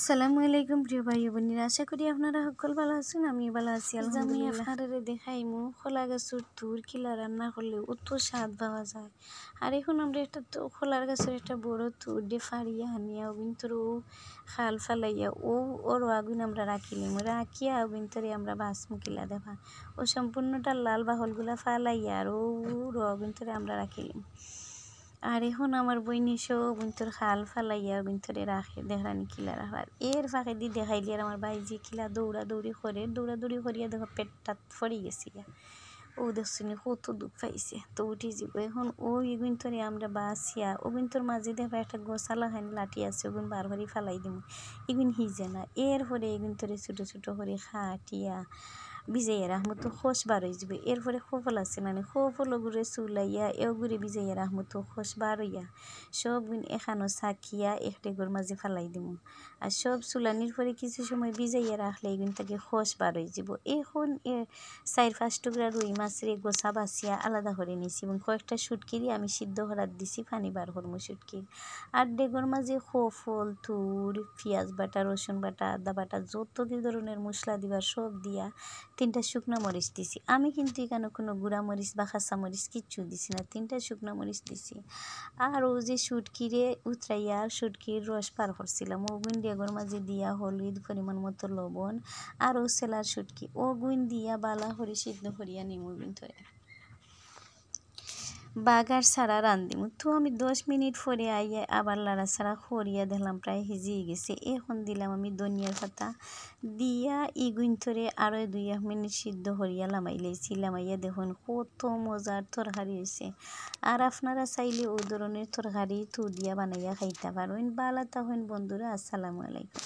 আসসালামু আলাইকুম প্রিয় ভাই বোনেরা, আশা করি আপনারা সকল ভালো আছেন। আমি ভালো আছি আলহামদুলিল্লাহ। আমি আপনারা দেখাইমু খোলা গাছের তুর কিলা রান্না করলে অত স্বাদ পাওয়া যায়। আর এখন আমরা একটা খোলার গাছের একটা বড় তুর দিয়ে ফাড়িয়া আনিয়া ভিতরে ও খাল ফালাইয়া ওর আগুন আমরা রাখিলাম, রাখিয়া ভিতরে আমরা বাসমু কিলা দেখা ও সম্পূর্ণটা লাল বাহলগুলা ফালাইয়া আর ও ভিতরে আমরা রাখিলাম। আর এখন আমার বইনি সব তোর খাল ফালাইয়া ভিতরে রাখে দেখানি কিলা রাখার এর ফাঁকে দিয়ে দেখাইলি আর আমার ভাই যে কিলা দৌড়াদৌড়ি করিয়া দেখো পেটটা ফড়ি গেছি ও দেখছি কত দুঃখ পাইছে। তো উঠে যাব এখন ওই তোরে আমরা বাসিয়া তোর মাঝে দেখো একটা গোসালা খানি লাঠি আছে ওগুন বার করে ফালাই দিব এগুন হিজে না। এরপরে তোরে ছোটো ছোটো করে খাটিয়া ভিজাইয়া রাখমতো খোস বার হয়ে যাবে। এরপরে খোফল আছে না খোফল গুড়ে চুলাইয়া গুড়ে ভিজাইয়া রাখমতো খোস বার হইয়া সব এখানো সাকিয়া এক ডেগোর মাঝে ফালাই দিব। আর সব চুলানির পরে কিছু সময় ভিজাইয়া রাখলে এগুন থেকে খোস বার হয়ে যাব। এখন 4-5 টুকরা রুই মাছের গোছা বাছিয়া আলাদা করে নিয়েছি এবং কয়েকটা শুটকিরি আমি সিদ্ধ করার দিছি পানি বার করবো শুটকির। আর ডেগোর মাঝে খোফল তুর পেঁয়াজ বাটা রসুন বাটা আদা বাটা যত ধরনের মশলা দিবার সব দিয়া 3টা শুকনো মরিচ দিছি। আমি কিন্তু এখানে কোনো গুঁড়া মরিচ বা খাসা মরিচ কিচ্ছু দিছি না, 3টা শুকনো মরিচ দিছি। আর ও যে শুটকিরে উতরাইয়া আর শুটকির রস পার করছিলাম ও গুণ ডেগোর মাঝে দিয়া হলুদ পরিমাণ মতো লবণ আর ও সেলার শুটকি ও গুণ দিয়া বালা করে সিদ্ধ করিয়া নিমু ভিতরে বাগার ছাড়া রান্ধিমু। তো আমি 10 মিনিট পরে আইয়া আবার লাড়া ছাড়া করিয়া দেখলাম প্রায় হিজিয়ে গেছে। এখন দিলাম আমি ধনিয়ার পাতা দিয়া ইগুইন ধরে আরও 2-1 মিনিট সিদ্ধ করিয়া লামাইয়া দেখুন কত মজার তরকারি হয়েছে। আর আপনারা চাইলে ওই ধরনের তরকারি দিয়া বানাইয়া খাইতে পারেন। বালা থাকুন বন্ধুরা, আসসালামু আলাইকুম।